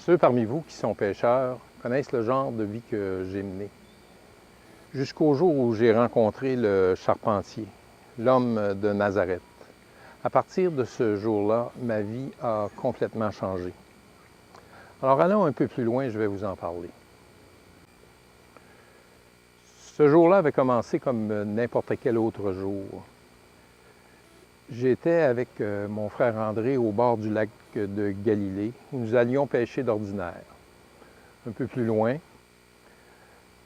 Ceux parmi vous qui sont pêcheurs connaissent le genre de vie que j'ai mené. Jusqu'au jour où j'ai rencontré le charpentier, l'homme de Nazareth. À partir de ce jour-là, ma vie a complètement changé. Alors allons un peu plus loin, je vais vous en parler. Ce jour-là avait commencé comme n'importe quel autre jour. J'étais avec mon frère André au bord du lac de Galilée, où nous allions pêcher d'ordinaire. Un peu plus loin,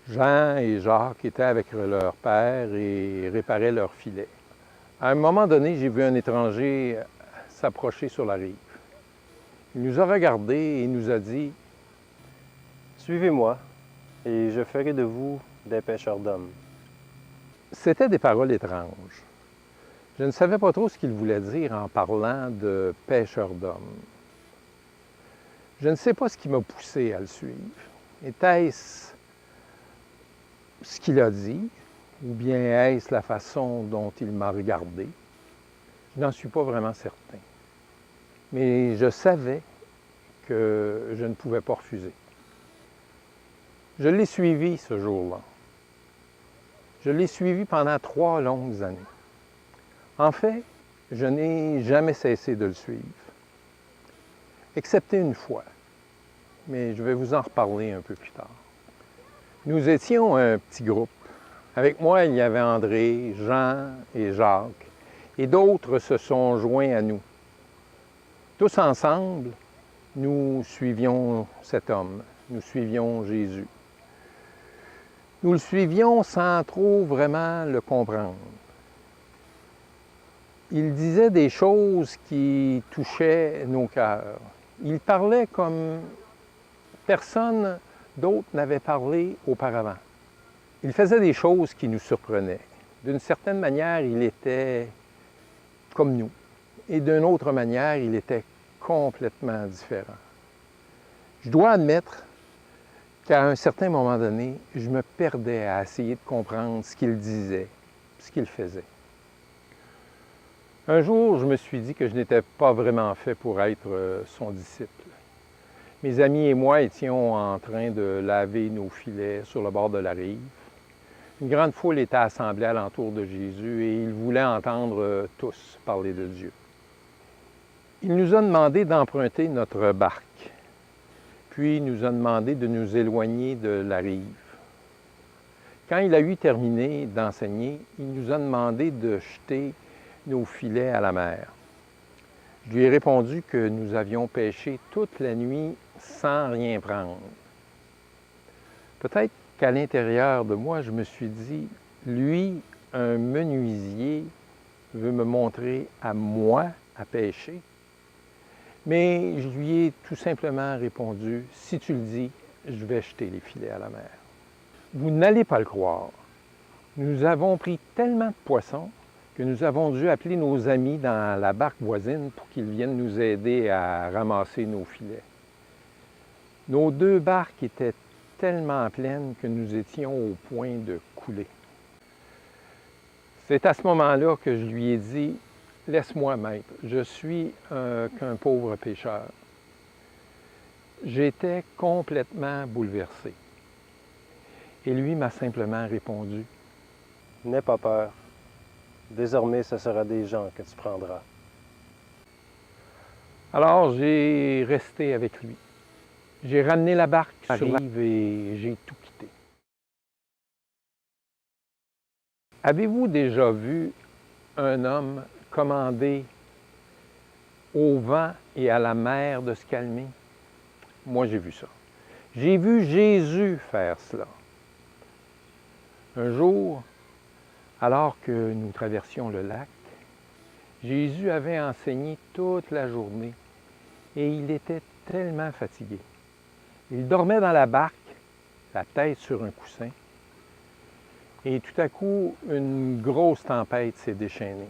Jean et Jacques étaient avec leur père et réparaient leur filet. À un moment donné, j'ai vu un étranger s'approcher sur la rive. Il nous a regardés et nous a dit « Suivez-moi, et je ferai de vous des pêcheurs d'hommes. » C'était des paroles étranges. Je ne savais pas trop ce qu'il voulait dire en parlant de pêcheurs d'hommes. Je ne sais pas ce qui m'a poussé à le suivre. Était-ce ce qu'il a dit, ou bien est-ce la façon dont il m'a regardé? Je n'en suis pas vraiment certain. Mais je savais que je ne pouvais pas refuser. Je l'ai suivi ce jour-là. Je l'ai suivi pendant 3 longues années. En fait, je n'ai jamais cessé de le suivre, excepté une fois, mais je vais vous en reparler un peu plus tard. Nous étions un petit groupe. Avec moi, il y avait André, Jean et Jacques, et d'autres se sont joints à nous. Tous ensemble, nous suivions cet homme, nous suivions Jésus. Nous le suivions sans trop vraiment le comprendre. Il disait des choses qui touchaient nos cœurs. Il parlait comme personne d'autre n'avait parlé auparavant. Il faisait des choses qui nous surprenaient. D'une certaine manière, il était comme nous. Et d'une autre manière, il était complètement différent. Je dois admettre qu'à un certain moment donné, je me perdais à essayer de comprendre ce qu'il disait, ce qu'il faisait. Un jour, je me suis dit que je n'étais pas vraiment fait pour être son disciple. Mes amis et moi étions en train de laver nos filets sur le bord de la rive. Une grande foule était assemblée alentour de Jésus et ils voulaient entendre tous parler de Dieu. Il nous a demandé d'emprunter notre barque, puis il nous a demandé de nous éloigner de la rive. Quand il a eu terminé d'enseigner, il nous a demandé de jeter nos filets à la mer. Je lui ai répondu que nous avions pêché toute la nuit sans rien prendre. Peut-être qu'à l'intérieur de moi, je me suis dit, lui, un menuisier, veut me montrer à moi à pêcher. Mais je lui ai tout simplement répondu, si tu le dis, je vais jeter les filets à la mer. Vous n'allez pas le croire. Nous avons pris tellement de poissons que nous avons dû appeler nos amis dans la barque voisine pour qu'ils viennent nous aider à ramasser nos filets. Nos 2 barques étaient tellement pleines que nous étions au point de couler. C'est à ce moment-là que je lui ai dit, « Laisse-moi, maître, je suis qu'un pauvre pêcheur. » J'étais complètement bouleversé. Et lui m'a simplement répondu, « N'aie pas peur. Désormais, ce sera des gens que tu prendras. » Alors, j'ai resté avec lui. J'ai ramené la barque sur la rive et j'ai tout quitté. Avez-vous déjà vu un homme commander au vent et à la mer de se calmer? Moi, j'ai vu ça. J'ai vu Jésus faire cela. Un jour, alors que nous traversions le lac, Jésus avait enseigné toute la journée et il était tellement fatigué. Il dormait dans la barque, la tête sur un coussin, et tout à coup, une grosse tempête s'est déchaînée.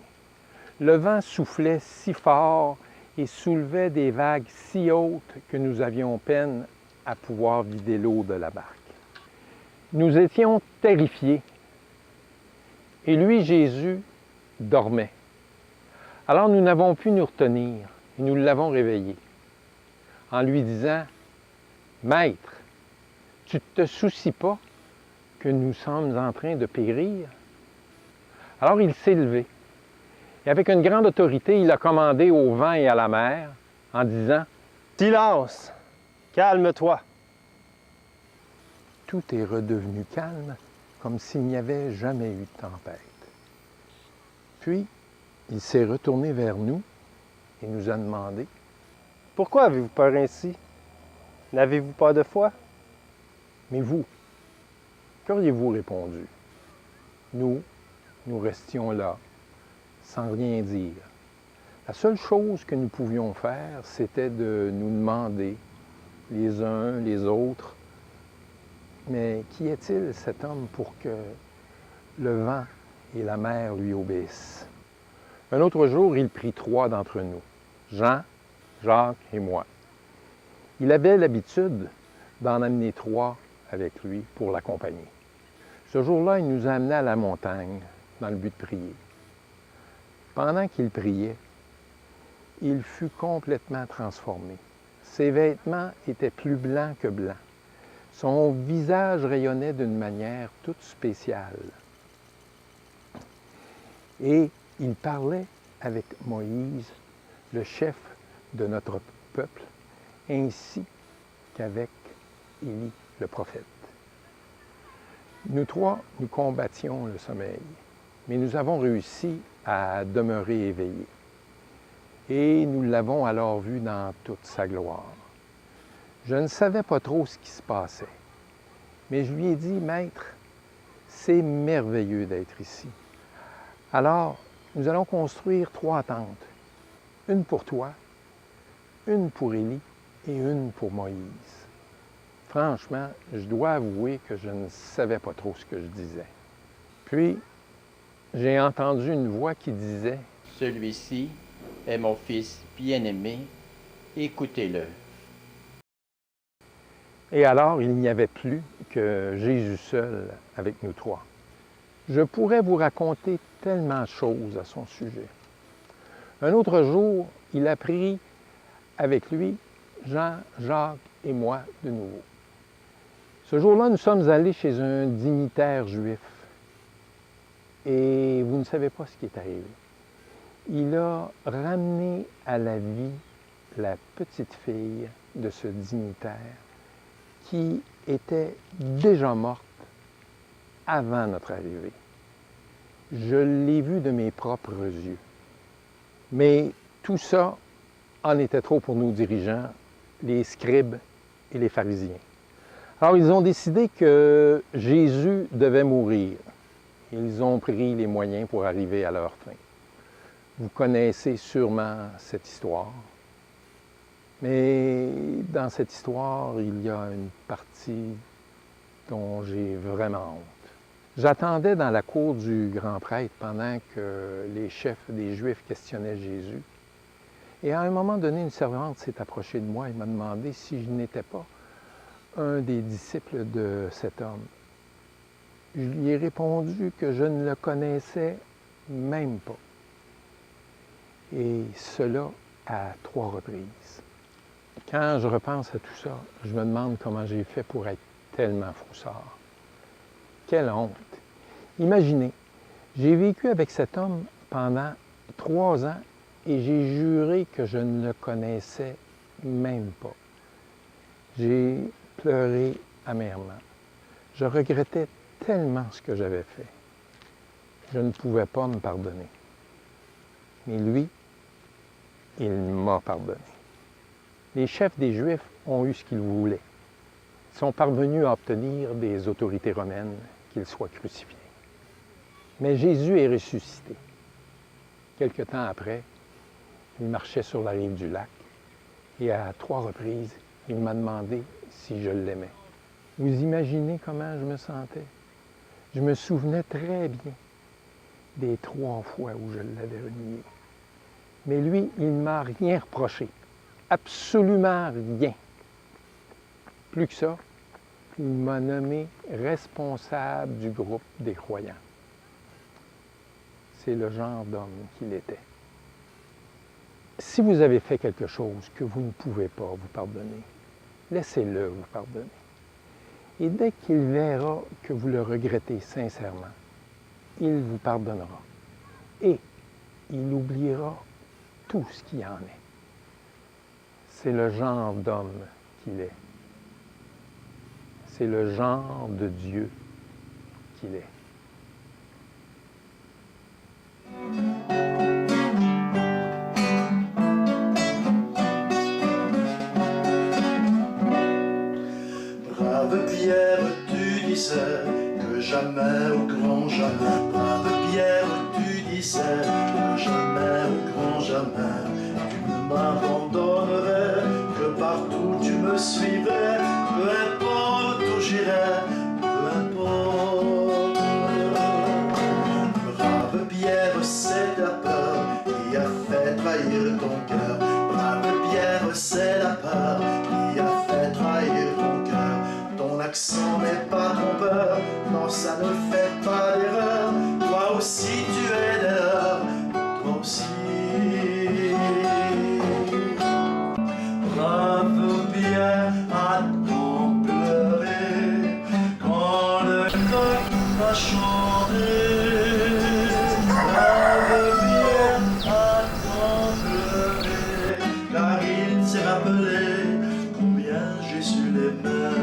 Le vent soufflait si fort et soulevait des vagues si hautes que nous avions peine à pouvoir vider l'eau de la barque. Nous étions terrifiés. Et lui, Jésus, dormait. Alors nous n'avons pu nous retenir et nous l'avons réveillé en lui disant, « Maître, tu ne te soucies pas que nous sommes en train de périr? » Alors il s'est levé et avec une grande autorité, il a commandé au vent et à la mer en disant, « Silence! Calme-toi! » Tout est redevenu calme comme s'il n'y avait jamais eu de tempête. Puis, il s'est retourné vers nous et nous a demandé, « Pourquoi avez-vous peur ainsi? N'avez-vous pas de foi? » Mais vous, qu'auriez-vous répondu? Nous restions là, sans rien dire. La seule chose que nous pouvions faire, c'était de nous demander, les uns, les autres, mais qui est-il cet homme pour que le vent et la mer lui obéissent? Un autre jour, il prit 3 d'entre nous, Jean, Jacques et moi. Il avait l'habitude d'en amener 3 avec lui pour l'accompagner. Ce jour-là, il nous a amenés à la montagne dans le but de prier. Pendant qu'il priait, il fut complètement transformé. Ses vêtements étaient plus blancs que blancs. Son visage rayonnait d'une manière toute spéciale. Et il parlait avec Moïse, le chef de notre peuple, ainsi qu'avec Élie, le prophète. Nous 3, nous combattions le sommeil, mais nous avons réussi à demeurer éveillés. Et nous l'avons alors vu dans toute sa gloire. Je ne savais pas trop ce qui se passait, mais je lui ai dit, « Maître, c'est merveilleux d'être ici. Alors, nous allons construire 3 tentes, une pour toi, une pour Élie et une pour Moïse. » Franchement, je dois avouer que je ne savais pas trop ce que je disais. Puis, j'ai entendu une voix qui disait, « Celui-ci est mon fils bien-aimé, écoutez-le. » Et alors, il n'y avait plus que Jésus seul avec nous 3. Je pourrais vous raconter tellement de choses à son sujet. Un autre jour, il a pris avec lui Jean, Jacques et moi de nouveau. Ce jour-là, nous sommes allés chez un dignitaire juif. Et vous ne savez pas ce qui est arrivé. Il a ramené à la vie la petite fille de ce dignitaire qui était déjà morte avant notre arrivée. Je l'ai vu de mes propres yeux. Mais tout ça en était trop pour nos dirigeants, les scribes et les pharisiens. Alors ils ont décidé que Jésus devait mourir. Ils ont pris les moyens pour arriver à leur fin. Vous connaissez sûrement cette histoire. Mais dans cette histoire, il y a une partie dont j'ai vraiment honte. J'attendais dans la cour du grand prêtre pendant que les chefs des Juifs questionnaient Jésus. Et à un moment donné, une servante s'est approchée de moi et m'a demandé si je n'étais pas un des disciples de cet homme. Je lui ai répondu que je ne le connaissais même pas. Et cela à 3 reprises. Quand je repense à tout ça, je me demande comment j'ai fait pour être tellement froussard. Quelle honte! Imaginez, j'ai vécu avec cet homme pendant 3 ans et j'ai juré que je ne le connaissais même pas. J'ai pleuré amèrement. Je regrettais tellement ce que j'avais fait. Je ne pouvais pas me pardonner. Mais lui, il m'a pardonné. Les chefs des Juifs ont eu ce qu'ils voulaient. Ils sont parvenus à obtenir des autorités romaines qu'il soit crucifié. Mais Jésus est ressuscité. Quelque temps après, il marchait sur la rive du lac et à 3 reprises, il m'a demandé si je l'aimais. Vous imaginez comment je me sentais? Je me souvenais très bien des 3 fois où je l'avais renié. Mais lui, il ne m'a rien reproché. Absolument rien. Plus que ça, il m'a nommé responsable du groupe des croyants. C'est le genre d'homme qu'il était. Si vous avez fait quelque chose que vous ne pouvez pas vous pardonner, laissez-le vous pardonner. Et dès qu'il verra que vous le regrettez sincèrement, il vous pardonnera. Et il oubliera tout ce qu'il y en est. C'est le genre d'homme qu'il est. C'est le genre de Dieu qu'il est. Brave Pierre, tu disais que jamais au grand jamais. Brave Pierre, tu disais que jamais au grand jamais. Tu ne m'abandonnerais, que partout tu me suivrais. Peu importe où j'irais, peu importe. Brave Pierre, c'est ta peur qui a fait trahir ton cœur. Brave Pierre, c'est la peur qui a fait trahir ton cœur. Ton accent n'est pas trompeur, non ça ne fait pas d'erreur. Toi aussi tu es des leurs, toi aussi. Brave Pierre, a tant pleuré quand le coq a chanté. Brave Pierre, a tant pleuré car il s'est rappelé combien Jésus l'aimait.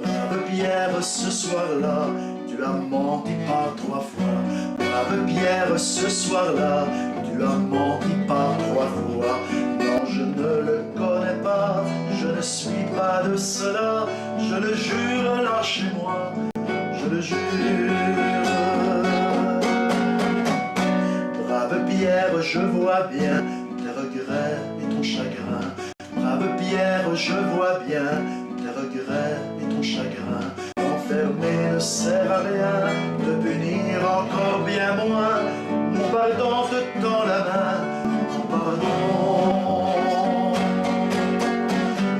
Brave Pierre, ce soir-là, tu as menti par 3 fois. Brave Pierre, ce soir-là, tu as menti par 3 fois. Non, je ne le connais pas, je ne suis pas de cela. Je le jure, lâchez-moi, je le jure. Brave Pierre, je vois bien tes regrets et ton chagrin. Brave Pierre, je vois bien tes regrets et ton chagrin. Enfermer ne sert à rien, te punir encore bien moins. Mon pardon te tend la main, mon pardon.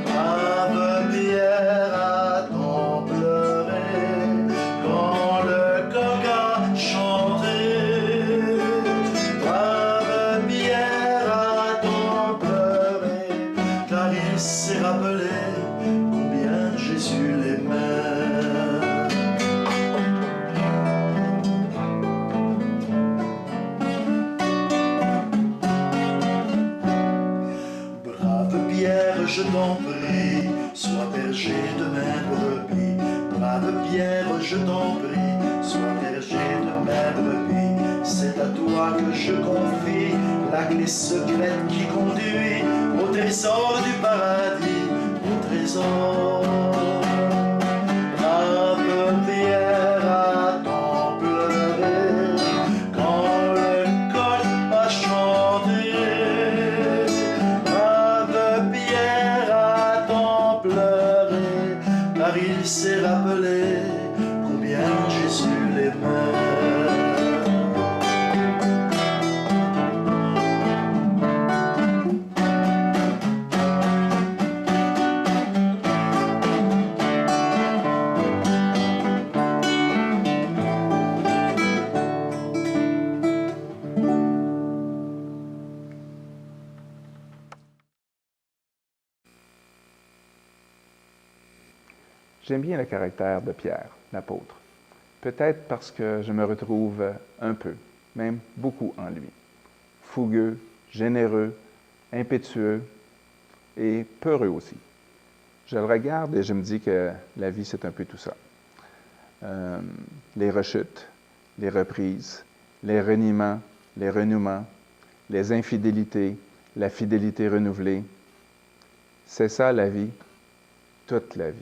Brave Pierre, a tant pleuré quand le coq a chanté. Brave Pierre, a tant pleuré car il s'est rappelé combien Jésus l'aimait. Je t'en prie, sois berger de mes brebis. Brave Pierre, je t'en prie, sois berger de mes brebis. C'est à toi que je confie la clé secrète qui conduit au trésor du paradis, au trésor. Brave Pierre, a tant pleuré quand le coq a chanté. Car il s'est rappelé combien Jésus l'aimait. J'aime bien le caractère de Pierre, l'apôtre. Peut-être parce que je me retrouve un peu, même beaucoup en lui. Fougueux, généreux, impétueux et peureux aussi. Je le regarde et je me dis que la vie, c'est un peu tout ça. Les rechutes, les reprises, les reniements, les renouements, les infidélités, la fidélité renouvelée. C'est ça la vie, toute la vie.